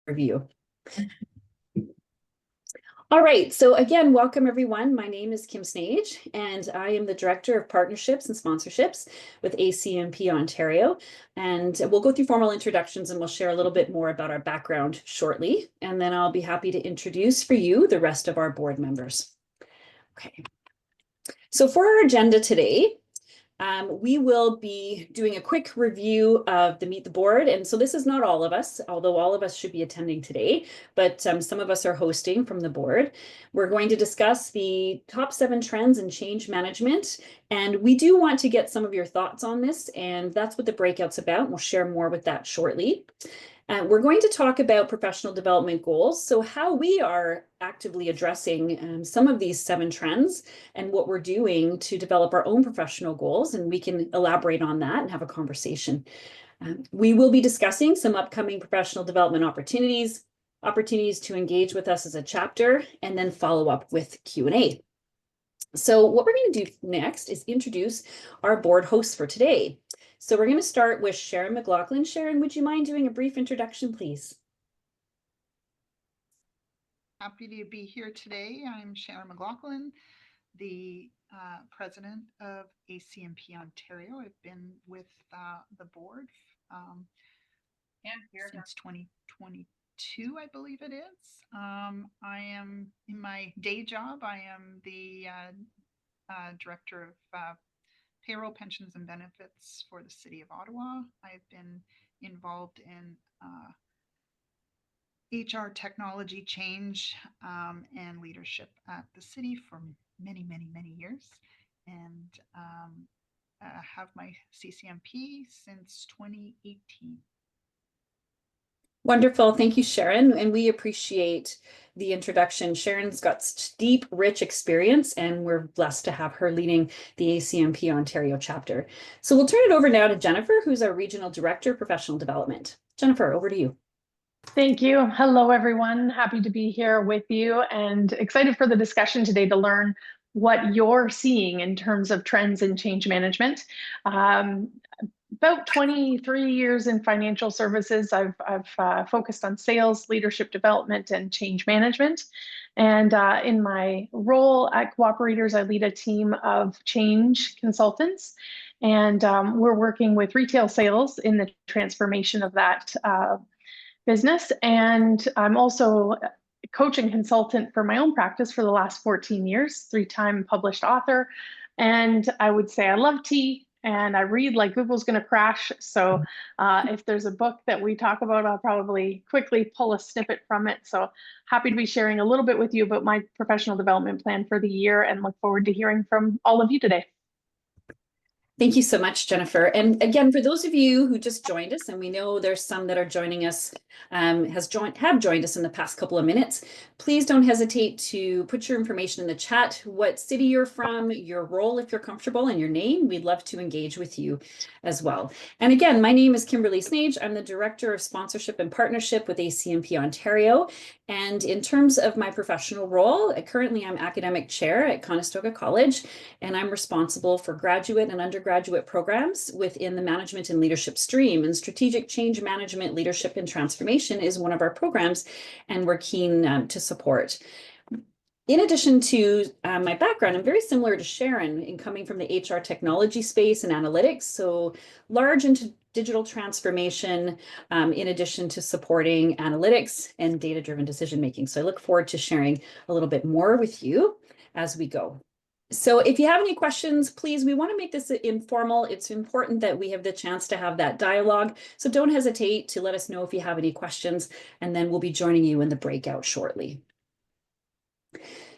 review. All right, so again, welcome everyone. My name is Kim Snage, and I am the Director of Partnerships and Sponsorships with ACMP Ontario. And we'll go through formal introductions and we'll share a little bit more about our background shortly. And then I'll be happy to introduce for you the rest of our board members. Okay, so for our agenda today, we will be doing a quick review of the Meet the Board. And so this is not all of us, although all of us should be attending today, but some of us are hosting from the board. We're going to discuss the top 7 trends in change management. And we do want to get some of your thoughts on this, and that's what the breakout's about. And we'll share more with that shortly. We're going to talk about professional development goals, so how we are actively addressing some of these 7 trends and what we're doing to develop our own professional goals, and we can elaborate on that and have a conversation. We will be discussing some upcoming professional development opportunities to engage with us as a chapter, and then follow up with Q&A. So what we're going to do next is introduce our board hosts for today. So we're going to start with Sharon McLaughlin. Sharon, would you mind doing a brief introduction, please? Happy to be here today. I'm Sharon McLaughlin, the president of ACMP Ontario. I've been with the board since 2022, I believe it is. I am, in my day job, I am the director of payroll, pensions, and benefits for the City of Ottawa. I've been involved in HR technology change and leadership at the city for many, many, many years, and have my CCMP since 2018. Wonderful. Thank you, Sharon. And we appreciate the introduction. Sharon's got such deep, rich experience, and we're blessed to have her leading the ACMP Ontario chapter. So we'll turn it over now to Jennifer, who's our Regional Director of Professional Development. Jennifer, over to you. Thank you. Hello, everyone. Happy to be here with you and excited for the discussion today to learn what you're seeing in terms of trends in change management. About 23 years in financial services. I've focused on sales, leadership development, and change management. And in my role at Cooperators, I lead a team of change consultants. And we're working with retail sales in the transformation of that business. And I'm also a coaching consultant for my own practice for the last 14 years, 3-time published author. And I would say I love tea. And I read like Google's going to crash. So if there's a book that we talk about, I'll probably quickly pull a snippet from it. So happy to be sharing a little bit with you about my professional development plan for the year, and look forward to hearing from all of you today. Thank you so much, Jennifer. And again, for those of you who just joined us, and we know there's some that are joining us, have joined us in the past couple of minutes, please don't hesitate to put your information in the chat, what city you're from, your role if you're comfortable, and your name. We'd love to engage with you as well. And again, my name is Kimberly Snage. I'm the Director of Sponsorship and Partnership with ACMP Ontario. And in terms of my professional role, currently I'm Academic Chair at Conestoga College, and I'm responsible for graduate and undergraduate programs within the management and leadership stream. And strategic change management, leadership, and transformation is one of our programs, and we're keen to support. In addition to my background, I'm very similar to Sharon in coming from the HR technology space and analytics, so large into digital transformation, in addition to supporting analytics and data-driven decision-making. So I look forward to sharing a little bit more with you as we go. So if you have any questions, please, we want to make this informal. It's important that we have the chance to have that dialogue. So don't hesitate to let us know if you have any questions, and then we'll be joining you in the breakout shortly.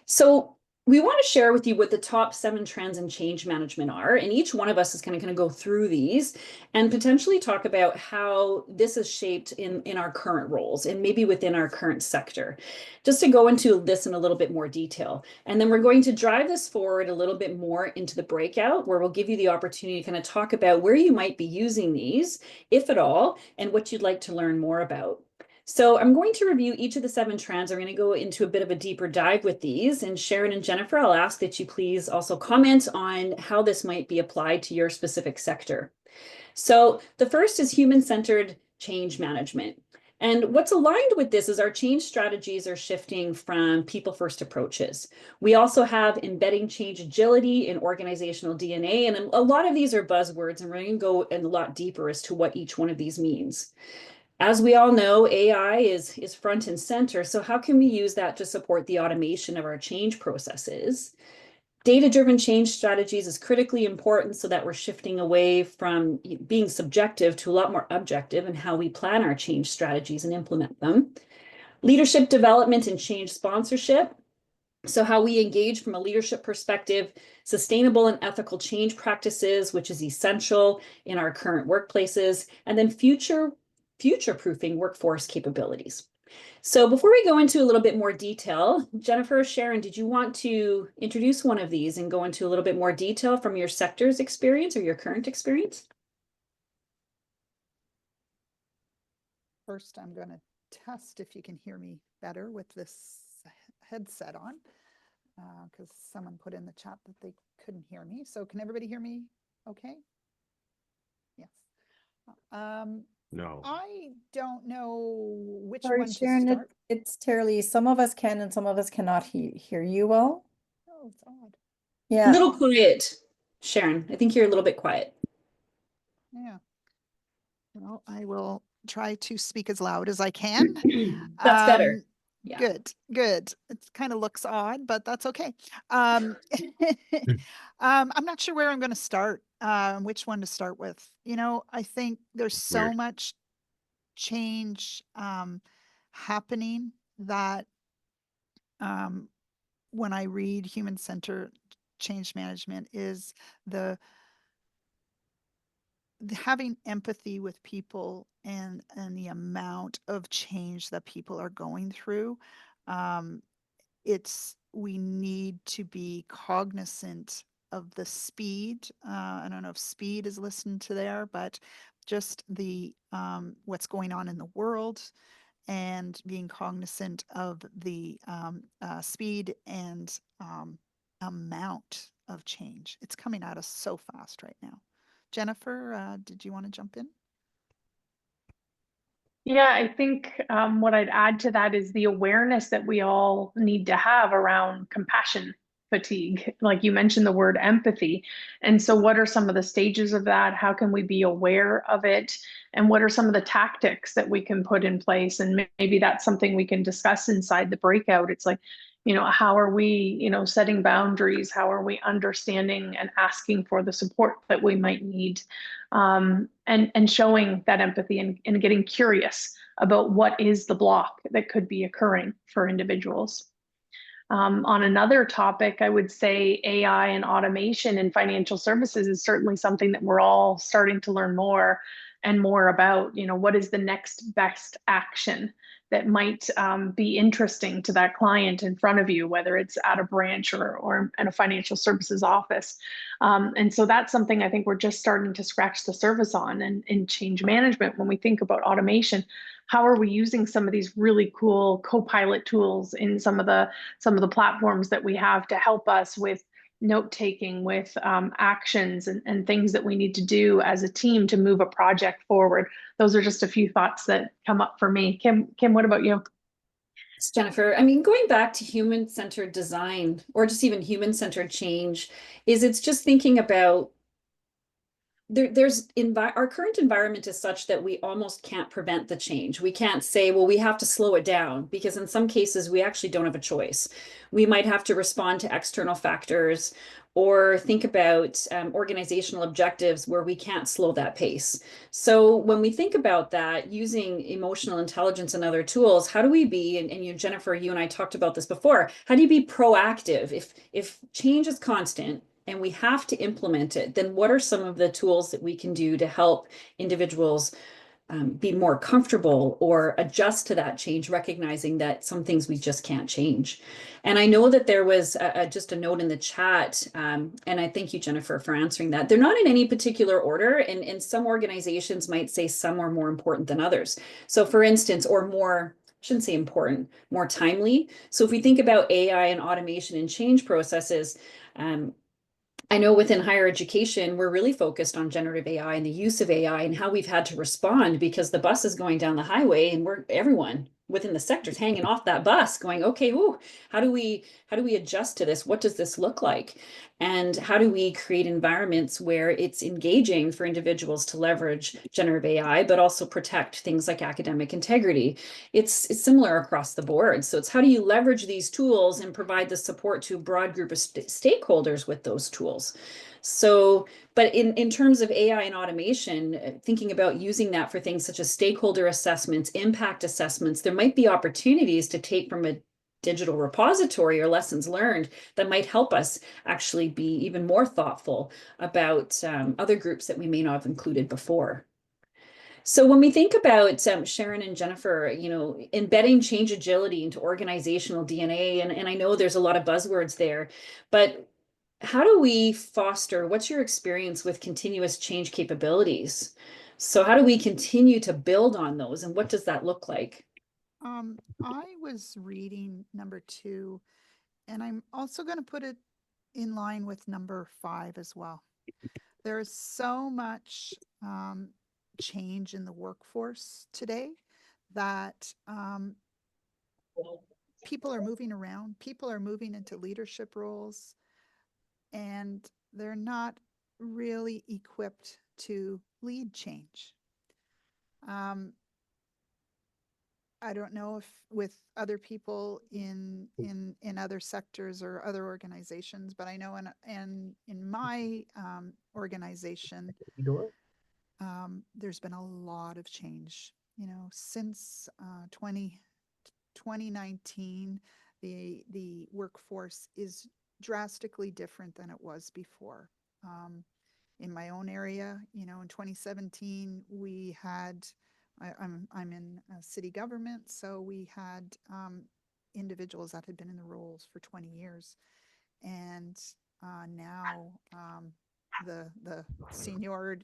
So we want to share with you what the top 7 trends in change management are, and each one of us is going to go through these and potentially talk about how this is shaped in our current roles and maybe within our current sector, just to go into this in a little bit more detail. And then we're going to drive this forward a little bit more into the breakout, where we'll give you the opportunity to kind of talk about where you might be using these, if at all, and what you'd like to learn more about. So I'm going to review each of the 7 trends. I'm going to go into a bit of a deeper dive with these. And Sharon and Jennifer, I'll ask that you please also comment on how this might be applied to your specific sector. So the first is human-centered change management. And what's aligned with this is our change strategies are shifting from people-first approaches. We also have embedding change agility in organizational DNA, and a lot of these are buzzwords, and we're going to go a lot deeper as to what each one of these means. As we all know, AI is front and center, so how can we use that to support the automation of our change processes? Data-driven change strategies is critically important so that we're shifting away from being subjective to a lot more objective in how we plan our change strategies and implement them. Leadership development and change sponsorship. So how we engage from a leadership perspective, sustainable and ethical change practices, which is essential in our current workplaces, and then future-proofing workforce capabilities. So before we go into a little bit more detail, Jennifer, Sharon, did you want to introduce one of these and go into a little bit more detail from your sector's experience or your current experience? First, I'm going to test if you can hear me better with this headset on, because someone put in the chat that they couldn't hear me. So can everybody hear me okay? Yes. No. I don't know which Sorry, one Sharon, to start. it's Terry. Some of us can and some of us cannot hear you well. Oh, it's odd. A Yeah. little quiet, Sharon. I think you're a little bit quiet. Yeah. Well, I will try to speak as loud as I can. That's better. Yeah. Good, good. It kind of looks odd, but that's okay. I'm not sure where I'm going to start, which one to start with. You know, I think there's so Weird. much change happening that when I read human-centered change management is the having empathy with people and the amount of change that people are going through. We need to be cognizant of the speed. I don't know if speed is listened to there, but just the what's going on in the world and being cognizant of the speed and amount of change. It's coming at us so fast right now. Jennifer, did you want to jump in? Yeah, I think what I'd add to that is the awareness that we all need to have around compassion fatigue. Like you mentioned the word empathy. And so, what are some of the stages of that? How can we be aware of it? And what are some of the tactics that we can put in place? And maybe that's something we can discuss inside the breakout. It's like, how are we, setting boundaries? How are we understanding and asking for the support that we might need? And showing that empathy and getting curious about what is the block that could be occurring for individuals. On another topic, I would say AI and automation in financial services is certainly something that we're all starting to learn more and more about. What is the next best action that might be interesting to that client in front of you, whether it's at a branch or in a financial services office. And so that's something I think we're just starting to scratch the surface on. And in change management, when we think about automation, how are we using some of these really cool co-pilot tools in some of the platforms that we have to help us with note taking, with actions and things that we need to do as a team to move a project forward? Those are just a few thoughts that come up for me. Kim, what about you? It's Jennifer. I mean, going back to human-centered design or just even human-centered change, it's just thinking about our current environment is such that we almost can't prevent the change. We can't say, well, we have to slow it down, because in some cases we actually don't have a choice. We might have to respond to external factors or think about organizational objectives where we can't slow that pace. So when we think about that, using emotional intelligence and other tools, how do we be, and you, Jennifer, you and I talked about this before, how do you be proactive? If change is constant, and we have to implement it, then what are some of the tools that we can do to help individuals be more comfortable or adjust to that change, recognizing that some things we just can't change? And I know that there was just a note in the chat, and I thank you, Jennifer, for answering that. They're not in any particular order, and some organizations might say some are more important than others. So for instance, or more, I shouldn't say important, more timely. So if we think about AI and automation and change processes, I know within higher education, we're really focused on generative AI and the use of AI and how we've had to respond because the bus is going down the highway and everyone within the sector's hanging off that bus going, okay, ooh, how do we adjust to this? What does this look like? And how do we create environments where it's engaging for individuals to leverage generative AI, but also protect things like academic integrity? It's similar across the board. So it's how do you leverage these tools and provide the support to a broad group of stakeholders with those tools? So, but in terms of AI and automation, thinking about using that for things such as stakeholder assessments, impact assessments, there might be opportunities to take from a digital repository or lessons learned that might help us actually be even more thoughtful about other groups that we may not have included before. So when we think about Sharon and Jennifer, embedding change agility into organizational DNA, and I know there's a lot of buzzwords there, but how do we foster, what's your experience with continuous change capabilities? So how do we continue to build on those, and what does that look like? I was reading number 2, and I'm also going to put it in line with number 5 as well. There is so much change in the workforce today that people are moving around, people are moving into leadership roles, and they're not really equipped to lead change. I don't know if with other people in other sectors or other organizations, but I know in my organization, there's been a lot of change. Since 2019, the workforce is drastically different than it was before. In my own area, in 2017, we had I'm in city government, so we had individuals that had been in the roles for 20 years, and now the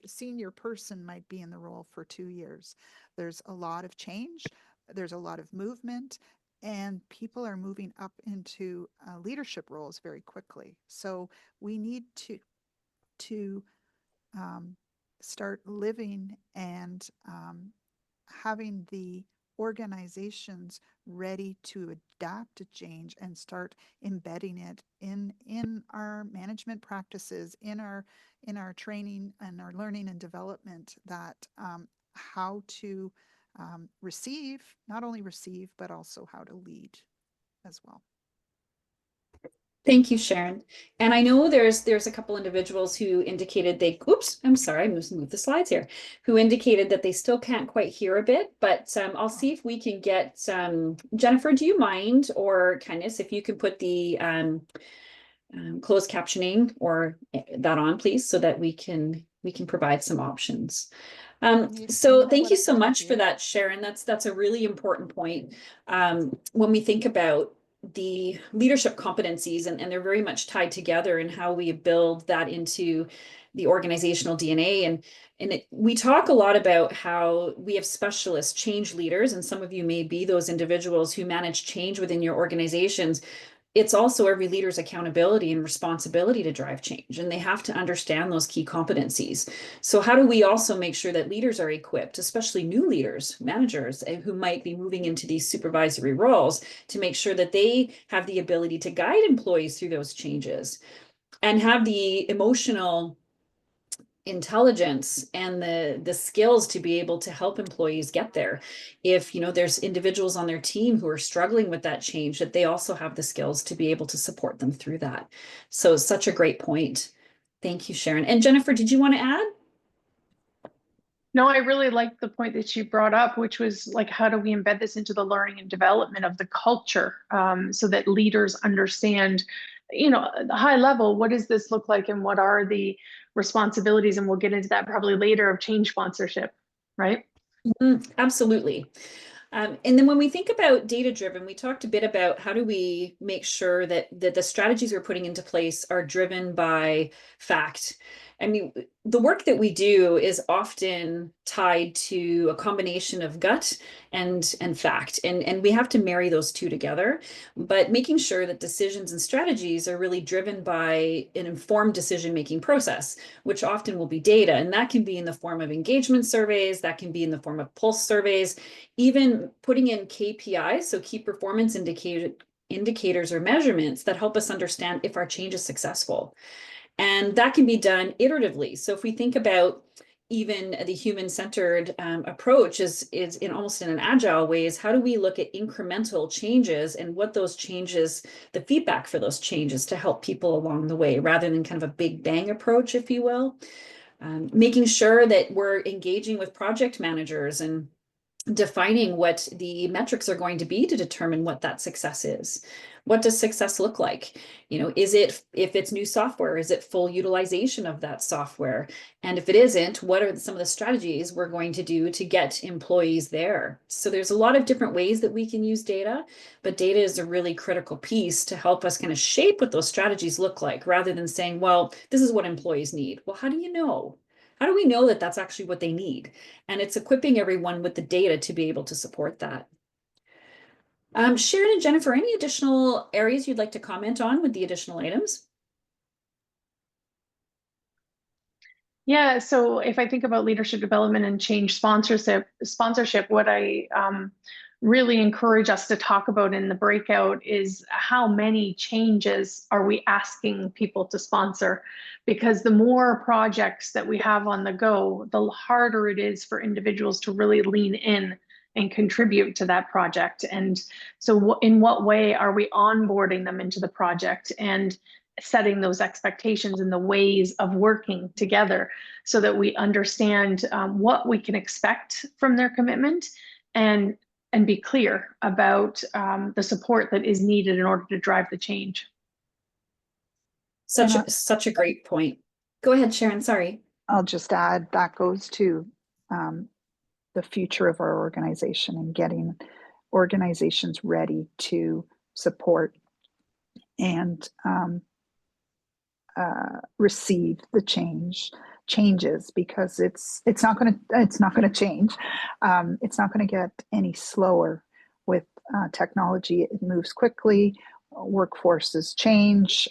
senior person might be in the role for 2 years. There's a lot of change. There's a lot of movement, and people are moving up into leadership roles very quickly. So we need to start living and having the organizations ready to adapt to change and start embedding it in our management practices, in our training and our learning and development, that how to not only receive, but also how to lead as well. Thank you, Sharon. And I know there's a couple individuals who indicated oops, I'm sorry, I moved the slides here, who indicated that they still can't quite hear a bit, but I'll see if we can get, Jennifer, do you mind, or Candice, if you could put the closed captioning or that on, please, so that we can provide some options. So thank you so much for that, Sharon. That's a really important point. When we think about the leadership competencies, and they're very much tied together in how we build that into the organizational DNA. And we talk a lot about how we have specialist change leaders, and some of you may be those individuals who manage change within your organizations. It's also every leader's accountability and responsibility to drive change, and they have to understand those key competencies. So how do we also make sure that leaders are equipped, especially new leaders, managers who might be moving into these supervisory roles, to make sure that they have the ability to guide employees through those changes and have the emotional intelligence and the skills to be able to help employees get there. If there's individuals on their team who are struggling with that change, that they also have the skills to be able to support them through that. So such a great point. Thank you, Sharon. And Jennifer, did you want to add? No, I really like the point that you brought up, which was like, how do we embed this into the learning and development of the culture, so that leaders understand, the high level, what does this look like and what are the responsibilities? And we'll get into that probably later, of change sponsorship, right? Absolutely. And then when we think about data-driven, we talked a bit about how do we make sure that the strategies we're putting into place are driven by fact. I mean, the work that we do is often tied to a combination of gut and fact, and we have to marry those two together. But making sure that decisions and strategies are really driven by an informed decision-making process, which often will be data, and that can be in the form of engagement surveys, that can be in the form of pulse surveys, even putting in KPIs, so key performance indicators or measurements that help us understand if our change is successful. And that can be done iteratively. So if we think about even the human-centered approach is in almost in an agile way, is how do we look at incremental changes and what those changes, the feedback for those changes to help people along the way, rather than kind of a big bang approach, if you will. Making sure that we're engaging with project managers and defining what the metrics are going to be to determine what that success is. What does success look like? You know, is it, if it's new software, is it full utilization of that software? And if it isn't, what are some of the strategies we're going to do to get employees there? So there's a lot of different ways that we can use data, but data is a really critical piece to help us kind of shape what those strategies look like, rather than saying, well, this is what employees need. Well, how do you know? How do we know that that's actually what they need? And it's equipping everyone with the data to be able to support that. Sharon and Jennifer, any additional areas you'd like to comment on with the additional items? Yeah, so if I think about leadership development and change sponsorship, what I really encourage us to talk about in the breakout is how many changes are we asking people to sponsor? Because the more projects that we have on the go, the harder it is for individuals to really lean in and contribute to that project. And so in what way are we onboarding them into the project and setting those expectations and the ways of working together so that we understand what we can expect from their commitment and be clear about the support that is needed in order to drive the change. Such a great point. Go ahead, Sharon, sorry. I'll just add that goes to the future of our organization and getting organizations ready to support and receive the changes, because it's not going to change. It's not going to get any slower with technology. It moves quickly. Workforces change.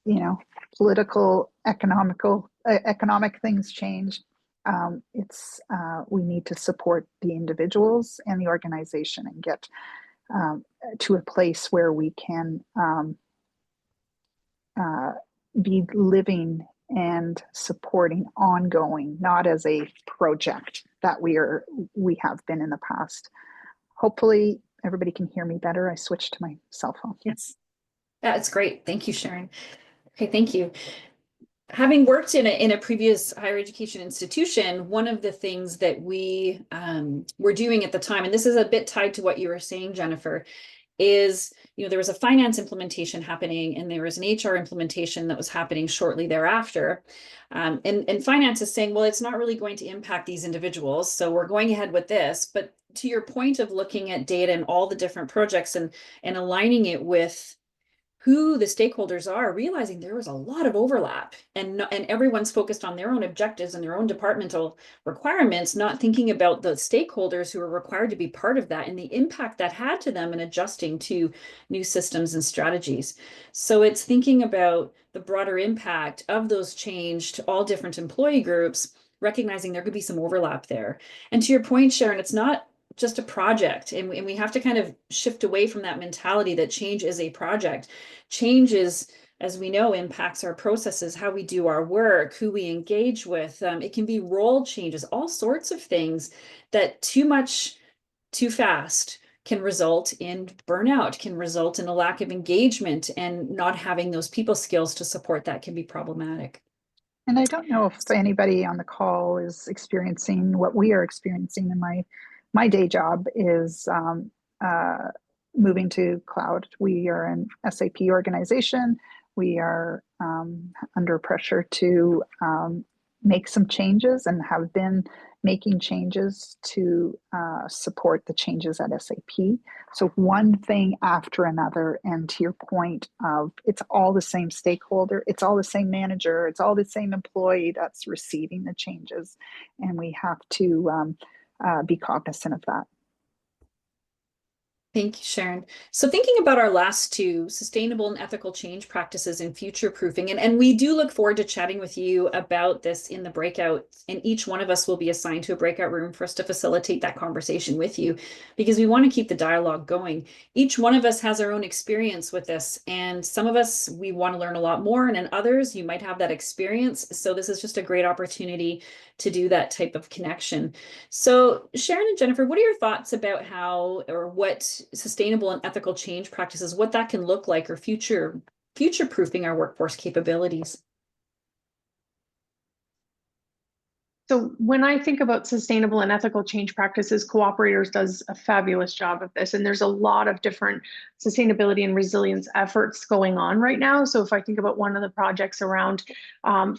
You know, political, economic things change. We need to support the individuals and the organization and get to a place where we can be living and supporting ongoing, not as a project that we have been in the past. Hopefully everybody can hear me better. I switched to my cell phone. Yes, that's great. Thank you, Sharon. Okay, thank you. Having worked in a previous higher education institution, one of the things that we were doing at the time, and this is a bit tied to what you were saying, Jennifer, is, you know, there was a finance implementation happening and there was an HR implementation that was happening shortly thereafter. And finance is saying, well, it's not really going to impact these individuals, so we're going ahead with this. But to your point of looking at data and all the different projects and aligning it with who the stakeholders are, realizing there was a lot of overlap and everyone's focused on their own objectives and their own departmental requirements, not thinking about the stakeholders who are required to be part of that and the impact that had to them in adjusting to new systems and strategies. So it's thinking about the broader impact of those change to all different employee groups, recognizing there could be some overlap there. And to your point, Sharon, it's not just a project, and we have to kind of shift away from that mentality that change is a project. Change is, as we know, impacts our processes, how we do our work, who we engage with. It can be role changes, all sorts of things that too much, too fast can result in burnout, can result in a lack of engagement, and not having those people skills to support that can be problematic. And I don't know if anybody on the call is experiencing what we are experiencing in my day job is moving to cloud. We are an SAP organization. We are under pressure to make some changes and have been making changes to support the changes at SAP. So one thing after another, and to your point of it's all the same stakeholder, it's all the same manager, it's all the same employee that's receiving the changes, and we have to be cognizant of that. Thank you, Sharon. So thinking about our last two, sustainable and ethical change practices and future proofing, and we do look forward to chatting with you about this in the breakout, and each one of us will be assigned to a breakout room for us to facilitate that conversation with you, because we want to keep the dialogue going. Each one of us has our own experience with this, and some of us, we want to learn a lot more, and in others, you might have that experience. So this is just a great opportunity to do that type of connection. So Sharon and Jennifer, what are your thoughts about how, or what sustainable and ethical change practices, what that can look like, or future proofing our workforce capabilities? So when I think about sustainable and ethical change practices, Cooperators does a fabulous job of this. And there's a lot of different sustainability and resilience efforts going on right now. So if I think about one of the projects around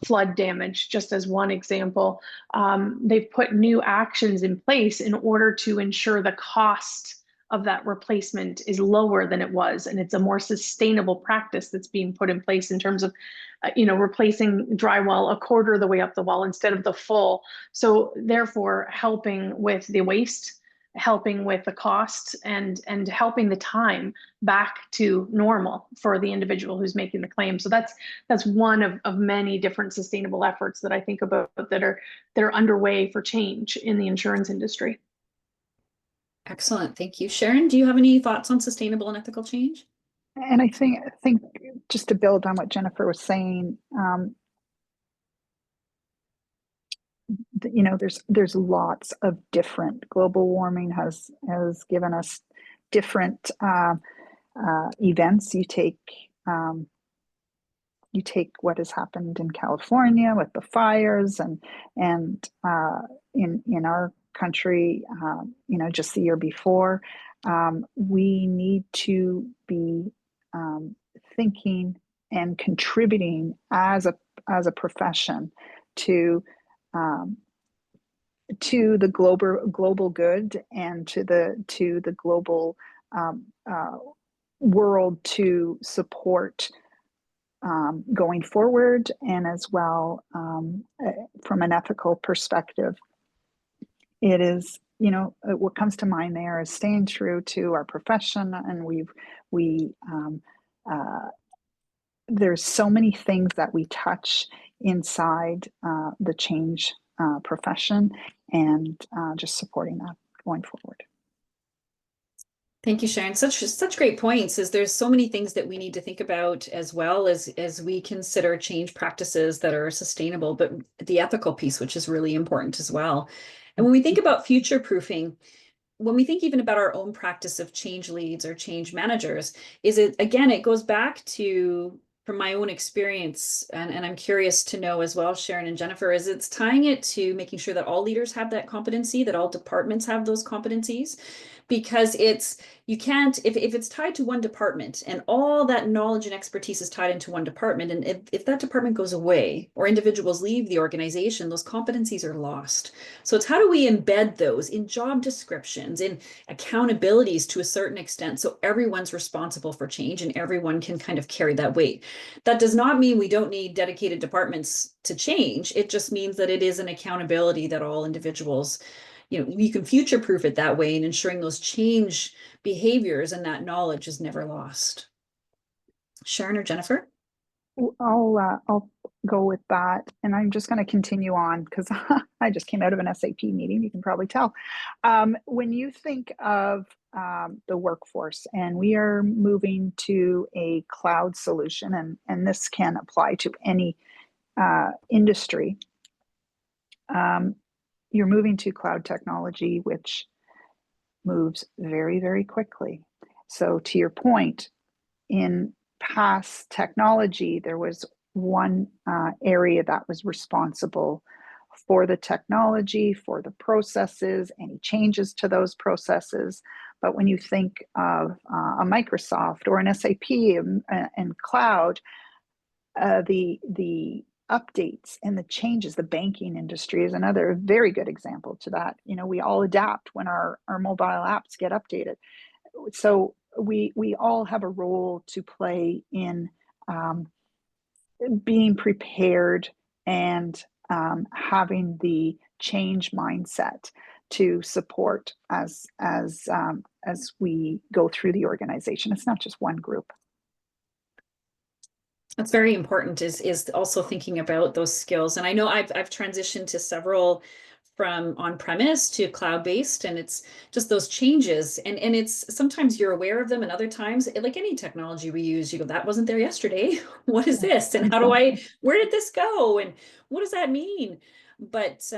flood damage, just as one example, they've put new actions in place in order to ensure the cost of that replacement is lower than it was, and it's a more sustainable practice that's being put in place in terms of replacing drywall a quarter of the way up the wall instead of the full. So therefore helping with the waste, helping with the cost, and helping the time back to normal for the individual who's making the claim. So that's one of many different sustainable efforts that I think about that are underway for change in the insurance industry. Excellent. Thank you. Sharon, do you have any thoughts on sustainable and ethical change? And I think just to build on what Jennifer was saying, there's lots of different, global warming has given us different events. You take what has happened in California with the fires, and in our country, just the year before. We need to be thinking and contributing as a profession to the global good, and to the global world, to support going forward, and as well from an ethical perspective. It is, what comes to mind there is staying true to our profession, and there's so many things that we touch inside the change profession, and just supporting that going forward. Thank you, Sharon. Such great points. There's so many things that we need to think about, as well as we consider change practices that are sustainable, but the ethical piece, which is really important as well. And when we think about future proofing, when we think even about our own practice of change leads or change managers, it goes back to, from my own experience, and I'm curious to know as well, Sharon and Jennifer, it's tying it to making sure that all leaders have that competency, that all departments have those competencies. Because you can't, if it's tied to one department, and all that knowledge and expertise is tied into one department, and if that department goes away or individuals leave the organization, those competencies are lost. So it's how do we embed those in job descriptions, in accountabilities to a certain extent, so everyone's responsible for change and everyone can kind of carry that weight. That does not mean we don't need dedicated departments to change. It just means that it is an accountability that all individuals, you can future-proof it that way, and ensuring those change behaviors and that knowledge is never lost. Sharon or Jennifer? I'll go with that, and I'm just going to continue on because I just came out of an SAP meeting. You can probably tell. When you think of the workforce, and we are moving to a cloud solution, and this can apply to any industry. You're moving to cloud technology, which moves very, very quickly. So to your point, in past technology, there was one area that was responsible for the technology, for the processes, any changes to those processes. But when you think of a Microsoft or an SAP and cloud, the updates and the changes. The banking industry is another very good example to that. We all adapt when our mobile apps get updated. So we all have a role to play in being prepared and having the change mindset to support as we go through the organization. It's not just one group. That's very important, is also thinking about those skills. And I know I've transitioned to several from on-premise to cloud-based, and it's just those changes. And it's sometimes you're aware of them, and other times, like any technology we use, you go, that wasn't there yesterday. What is this? And where did this go? And what does that mean? But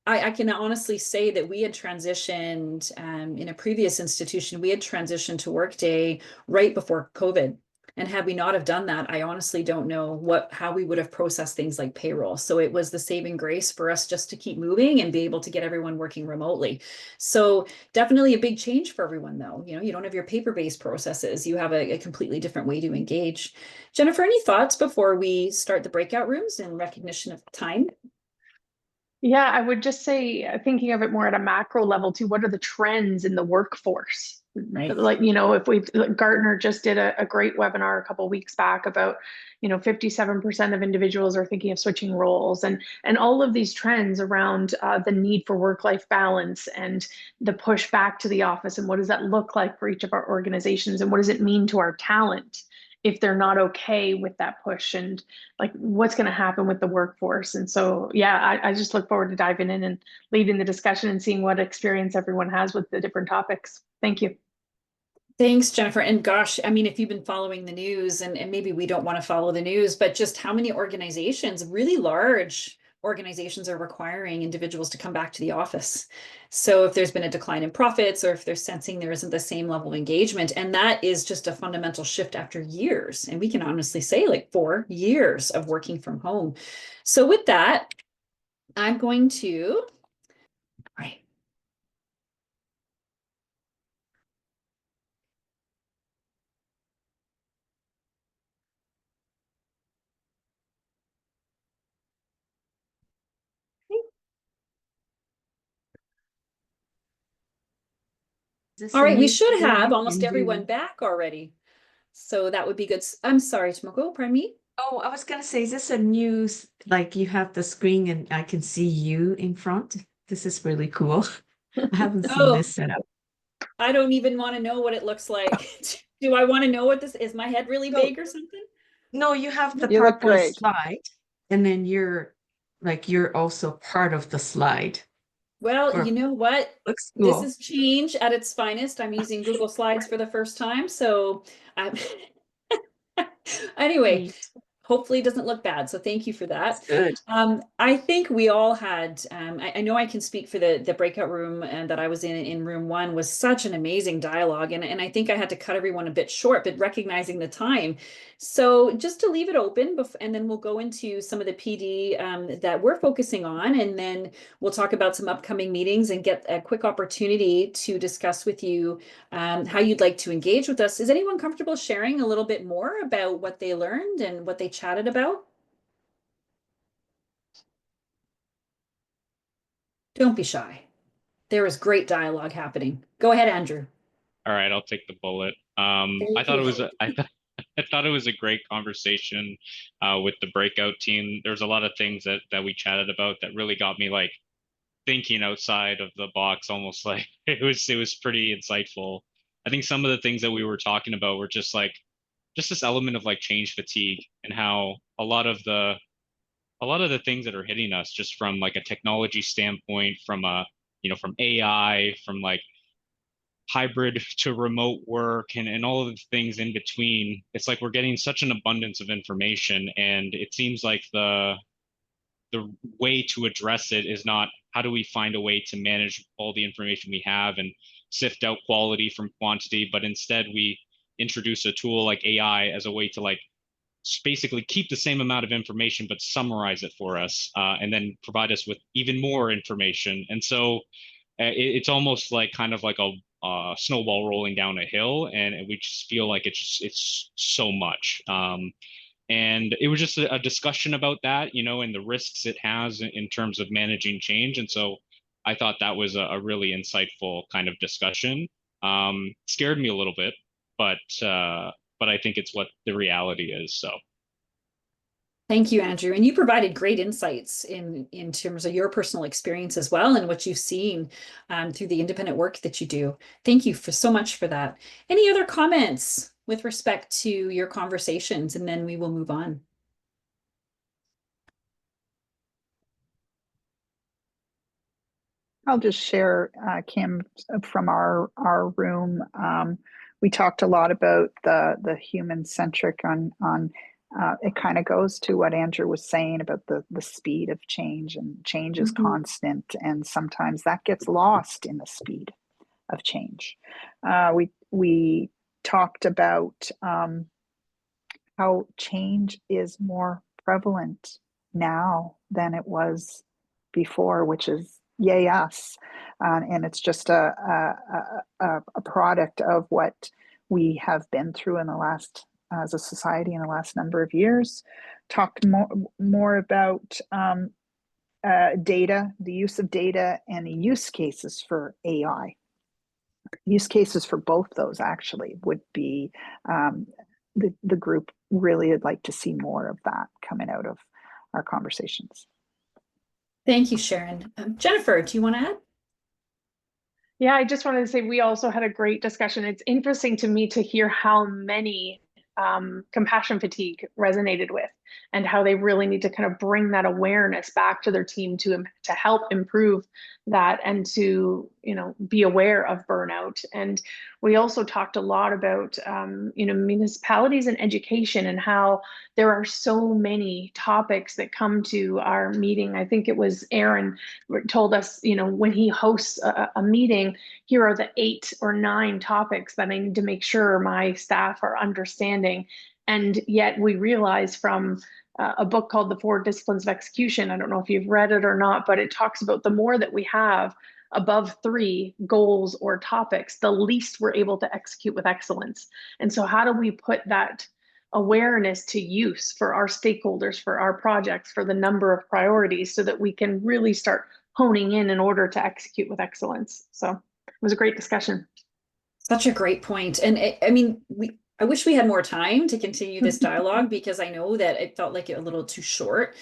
I can honestly say that we had transitioned in a previous institution, we had transitioned to Workday right before COVID. And had we not have done that, I honestly don't know how we would have processed things like payroll. So it was the saving grace for us just to keep moving and be able to get everyone working remotely. So definitely a big change for everyone, though. You don't have your paper-based processes. You have a completely different way to engage. Jennifer, any thoughts before we start the breakout rooms in recognition of time? Yeah, I would just say, thinking of it more at a macro level too, what are the trends in the workforce? Right. Like, if Gartner just did a great webinar a couple of weeks back about, 57% of individuals are thinking of switching roles, and all of these trends around the need for work-life balance and the push back to the office, and what does that look like for each of our organizations, and what does it mean to our talent if they're not okay with that push, and like what's going to happen with the workforce. And so, yeah, I just look forward to diving in and leading the discussion and seeing what experience everyone has with the different topics. Thank you. Thanks, Jennifer. And gosh, I mean, if you've been following the news, and maybe we don't want to follow the news, but just how many organizations, really large organizations, are requiring individuals to come back to the office. So if there's been a decline in profits, or if they're sensing there isn't the same level of engagement, and that is just a fundamental shift after years. And we can honestly say like 4 years of working from home. So with that, I'm going to, right. All right, we should have almost everyone back already. So that would be good. I'm sorry, Tomoko, pardon me. Oh, I was gonna say, is this a news, like you have the screen and I can see you in front? This is really cool. I haven't seen this set up. I don't even want to know what it looks like. Do I want to know what this is? My head really big or something? No, you have the You look PowerPoint great. slide, and then you're also part of the slide. Well, you know what? Looks This cool. is change at its finest. I'm using Google Slides for the first time, so I'm anyway. Neat. Hopefully it doesn't look bad. So thank you for that. Good. I think we all had, I know I can speak for the breakout room and that I was in room 1 was such an amazing dialogue. And I think I had to cut everyone a bit short, but recognizing the time. So just to leave it open, and then we'll go into some of the PD that we're focusing on. And then we'll talk about some upcoming meetings and get a quick opportunity to discuss with you how you'd like to engage with us. Is anyone comfortable sharing a little bit more about what they learned and what they chatted about? Don't be shy. There was great dialogue happening. Go ahead, Andrew. All right, I'll take the bullet. I thought it was a great conversation with the breakout team. There's a lot of things that we chatted about that really got me like thinking outside of the box, almost like it was pretty insightful. I think some of the things that we were talking about were just this element of like change fatigue, and how a lot of the things that are hitting us just from like a technology standpoint, from from AI, from like hybrid to remote work, and all of the things in between. It's like we're getting such an abundance of information, and it seems like the way to address it is not how do we find a way to manage all the information we have and sift out quality from quantity, but instead we introduce a tool like AI as a way to like basically keep the same amount of information but summarize it for us, and then provide us with even more information. And so it's almost like kind of like a snowball rolling down a hill, and we just feel like it's so much. And it was just a discussion about that, and the risks it has in terms of managing change. And so I thought that was a really insightful kind of discussion. Scared me a little bit, but I think it's what the reality is. So Thank you, Andrew. And you provided great insights in terms of your personal experience as well and what you've seen through the independent work that you do. Thank you so much for that. Any other comments with respect to your conversations? And then we will move on. I'll just share, Kim, from our room. We talked a lot about the human centric on it kind of goes to what Andrew was saying about the speed of change, and change is constant, and sometimes that gets lost in the speed of change. We talked about how change is more prevalent now than it was before, which is yay us, and it's just a product of what we have been through in the last, as a society, in the last number of years. Talked more about data, the use of data, and the use cases for AI. Use cases for both those actually would be the group really would like to see more of that coming out of our conversations. Thank you, Sharon. Jennifer, do you want to add? Yeah, I just wanted to say we also had a great discussion. It's interesting to me to hear how many compassion fatigue resonated with, and how they really need to kind of bring that awareness back to their team to help improve that, and to be aware of burnout. And we also talked a lot about municipalities and education, and how there are so many topics that come to our meeting. I think it was Aaron told us, when he hosts a meeting, here are the 8 or 9 topics that I need to make sure my staff are understanding. And yet we realize from a book called The 4 Disciplines of Execution, I don't know if you've read it or not, but it talks about the more that we have above 3 goals or topics, the least we're able to execute with excellence. And so how do we put that awareness to use for our stakeholders, for our projects, for the number of priorities, so that we can really start honing in order to execute with excellence? So it was a great discussion. Such a great point. And I mean, I wish we had more time to continue this dialogue, because I know that it felt like a little too short.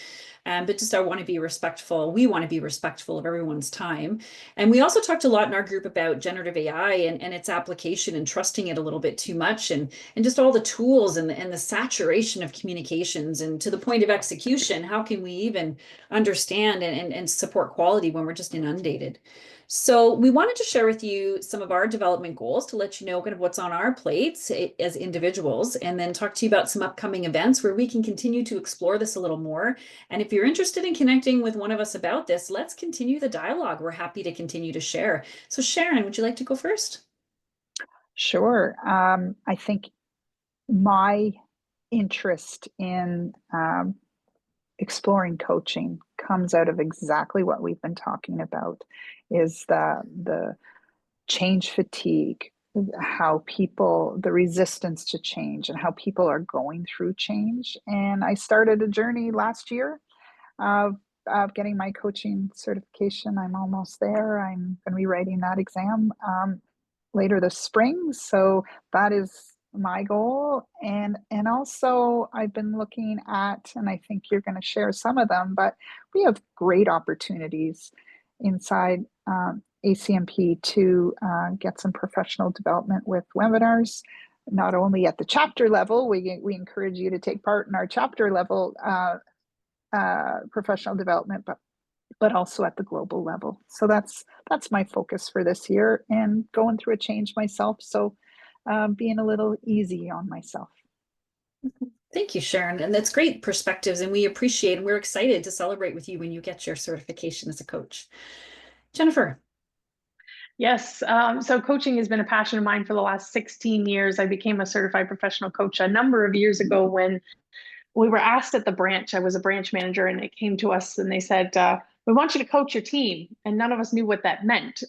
But just I want to be respectful. We want to be respectful of everyone's time. And we also talked a lot in our group about generative AI and its application, and trusting it a little bit too much, and just all the tools and the saturation of communications, and to the point of execution. How can we even understand and support quality when we're just inundated? So we wanted to share with you some of our development goals, to let you know kind of what's on our plates as individuals, and then talk to you about some upcoming events where we can continue to explore this a little more. And if you're interested in connecting with one of us about this, let's continue the dialogue. We're happy to continue to share. So Sharon, would you like to go first? Sure. I think my interest in exploring coaching comes out of exactly what we've been talking about, is the change fatigue, how people, the resistance to change, and how people are going through change. And I started a journey last year of getting my coaching certification. I'm almost there. I'm going to be writing that exam later this spring. So that is my goal. And also I've been looking at, and I think you're going to share some of them, but we have great opportunities inside ACMP to get some professional development with webinars, not only at the chapter level. We encourage you to take part in our chapter level professional development, but also at the global level. So that's my focus for this year, and going through a change myself. So being a little easy on myself. Thank you, Sharon. And that's great perspectives, and we appreciate, and we're excited to celebrate with you when you get your certification as a coach. Jennifer. Yes, so coaching has been a passion of mine for the last 16 years. I became a certified professional coach a number of years ago when we were asked at the branch. I was a branch manager, and it came to us and they said, we want you to coach your team. And none of us knew what that meant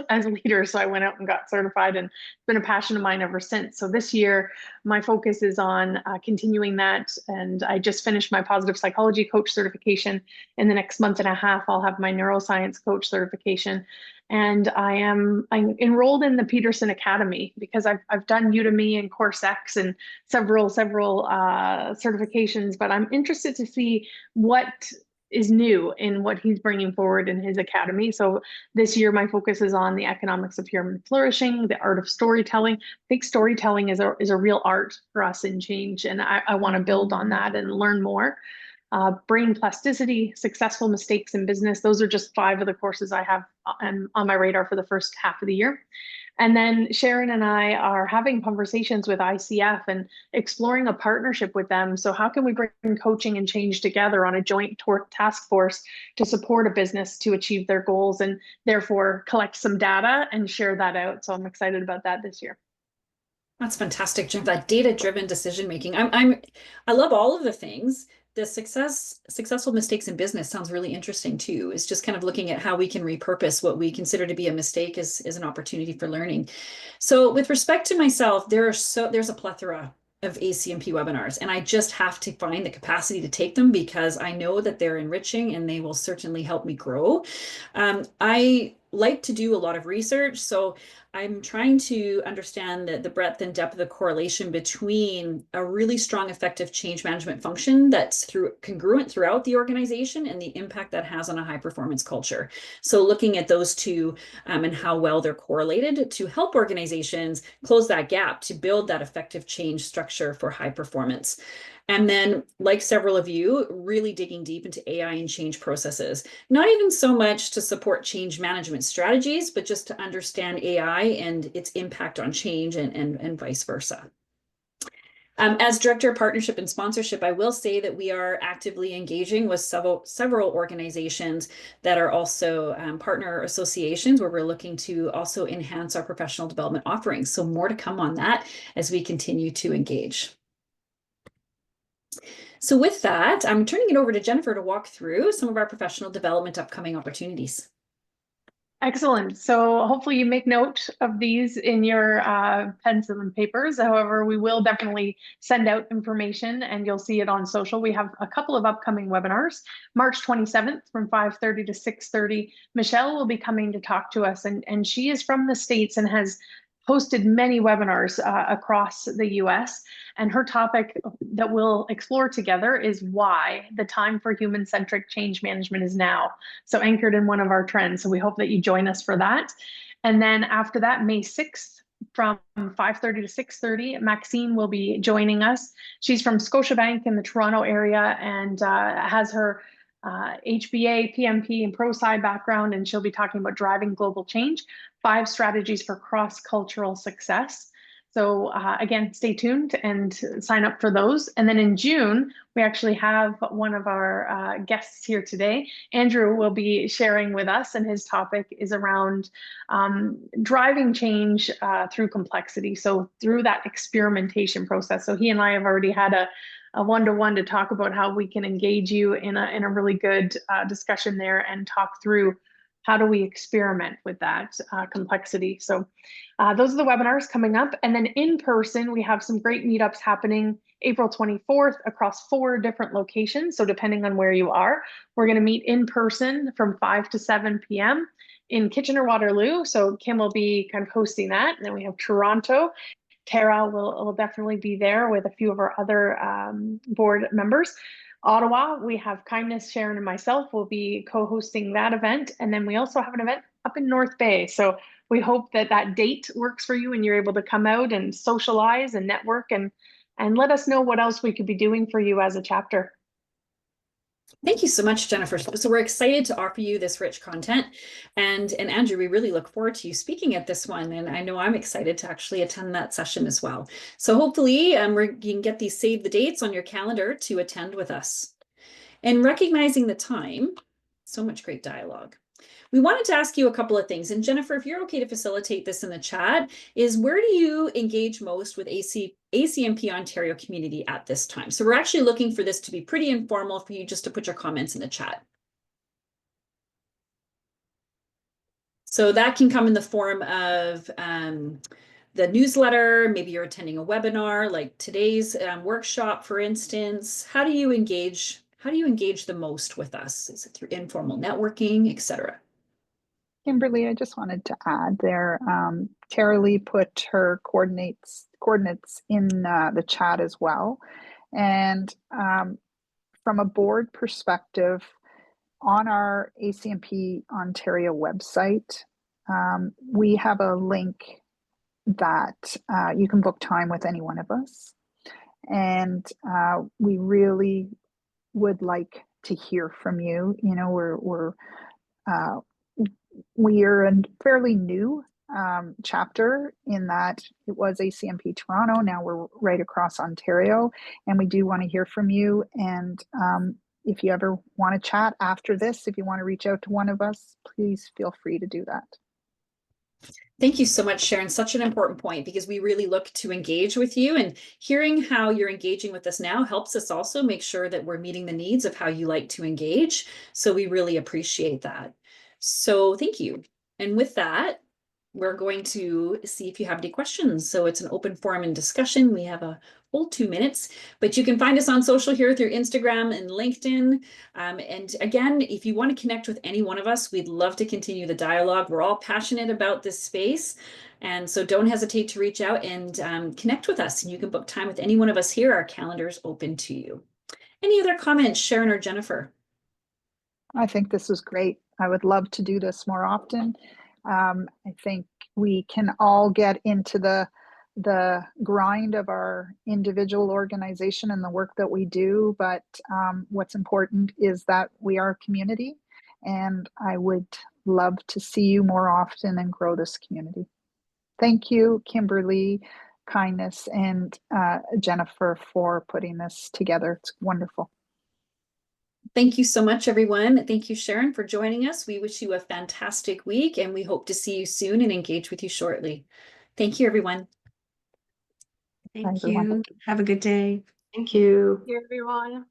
as leaders. So I went out and got certified, and it's been a passion of mine ever since. So this year, my focus is on continuing that. And I just finished my positive psychology coach certification. In the next month and a half, I'll have my neuroscience coach certification. And I'm enrolled in the Peterson Academy because I've done Udemy and CourseX and several certifications, but I'm interested to see what is new in what he's bringing forward in his academy. So this year, my focus is on the economics of human flourishing, the art of storytelling. I think storytelling is a real art for us in change, and I want to build on that and learn more. Brain plasticity, successful mistakes in business. Those are just 5 of the courses I have on my radar for the first half of the year. And then Sharon and I are having conversations with ICF and exploring a partnership with them. So how can we bring coaching and change together on a joint task force to support a business to achieve their goals, and therefore collect some data and share that out. So I'm excited about that this year. That's fantastic, Jim. That data-driven decision making. I love all of the things. The successful mistakes in business sounds really interesting too. It's just kind of looking at how we can repurpose what we consider to be a mistake as an opportunity for learning. So with respect to myself, there's a plethora of ACMP webinars, and I just have to find the capacity to take them because I know that they're enriching and they will certainly help me grow. I like to do a lot of research, so I'm trying to understand the breadth and depth of the correlation between a really strong, effective change management function that's congruent throughout the organization and the impact that has on a high performance culture. So looking at those two and how well they're correlated to help organizations close that gap to build that effective change structure for high performance. And then, like several of you, really digging deep into AI and change processes, not even so much to support change management strategies, but just to understand AI and its impact on change and vice versa. As Director of Partnership and Sponsorship, I will say that we are actively engaging with several organizations that are also partner associations where we're looking to also enhance our professional development offerings. So more to come on that as we continue to engage. So with that, I'm turning it over to Jennifer to walk through some of our professional development upcoming opportunities. Excellent. So hopefully you make note of these in your pencil and papers. However, we will definitely send out information and you'll see it on social. We have a couple of upcoming webinars. March 27th from 5:30 to 6:30. Michelle will be coming to talk to us, and she is from the States and has hosted many webinars across the US. And her topic that we'll explore together is why the time for human-centric change management is now. So anchored in one of our trends. So we hope that you join us for that. And then after that, May 6th, from 5:30 to 6:30, Maxine will be joining us. She's from Scotiabank in the Toronto area and has her HBA, PMP, and ProSci background, and she'll be talking about driving global change, 5 strategies for cross-cultural success. So again, stay tuned and sign up for those. And then in June, we actually have one of our guests here today. Andrew will be sharing with us, and his topic is around driving change through complexity. So through that experimentation process. So he and I have already had a one-to-one to talk about how we can engage you in a really good discussion there and talk through how do we experiment with that complexity. So those are the webinars coming up. And then in person, we have some great meetups happening April 24th across 4 different locations. So depending on where you are, we're going to meet in person from 5 to 7 p.m. in Kitchener-Waterloo. So Kim will be kind of hosting that. And then we have Toronto. Tara will definitely be there with a few of our other board members. Ottawa, we have Kindness, Sharon, and myself will be co-hosting that event. And then we also have an event up in North Bay. So we hope that that date works for you and you're able to come out and socialize and network and let us know what else we could be doing for you as a chapter. Thank you so much, Jennifer. So we're excited to offer you this rich content. And Andrew, we really look forward to you speaking at this one. And I know I'm excited to actually attend that session as well. So hopefully you can get these save the dates on your calendar to attend with us. And recognizing the time, so much great dialogue. We wanted to ask you a couple of things. And Jennifer, if you're okay to facilitate this in the chat, is where do you engage most with ACMP Ontario community at this time? So we're actually looking for this to be pretty informal for you just to put your comments in the chat. So that can come in the form of the newsletter, maybe you're attending a webinar like today's workshop, for instance. How do you engage the most with us? Is it through informal networking, etc.? Kimberly, I just wanted to add there, Tara Lee put her coordinates in the chat as well. And from a board perspective, on our ACMP Ontario website, we have a link that you can book time with any one of us. And we really would like to hear from you. You know, we're a fairly new chapter in that it was ACMP Toronto. Now we're right across Ontario, and we do want to hear from you. And if you ever want to chat after this, if you want to reach out to one of us, please feel free to do that. Thank you so much, Sharon. Such an important point, because we really look to engage with you, and hearing how you're engaging with us now helps us also make sure that we're meeting the needs of how you like to engage. So we really appreciate that. So thank you. And with that, we're going to see if you have any questions. So it's an open forum and discussion. We have a whole 2 minutes, but you can find us on social here through Instagram and LinkedIn. And again, if you want to connect with any one of us, we'd love to continue the dialogue. We're all passionate about this space. And so don't hesitate to reach out and connect with us. And you can book time with any one of us here. Our calendar's open to you. Any other comments, Sharon or Jennifer? I think this was great. I would love to do this more often. I think we can all get into the grind of our individual organization and the work that we do, but what's important is that we are a community, and I would love to see you more often and grow this community. Thank you, Kimberly, Kindness, and Jennifer, for putting this together. It's wonderful. Thank you so much, everyone. Thank you, Sharon, for joining us. We wish you a fantastic week, and we hope to see you soon and engage with you shortly. Thank you, everyone. Thank you. Have a good day. Thank you. Thank you, everyone.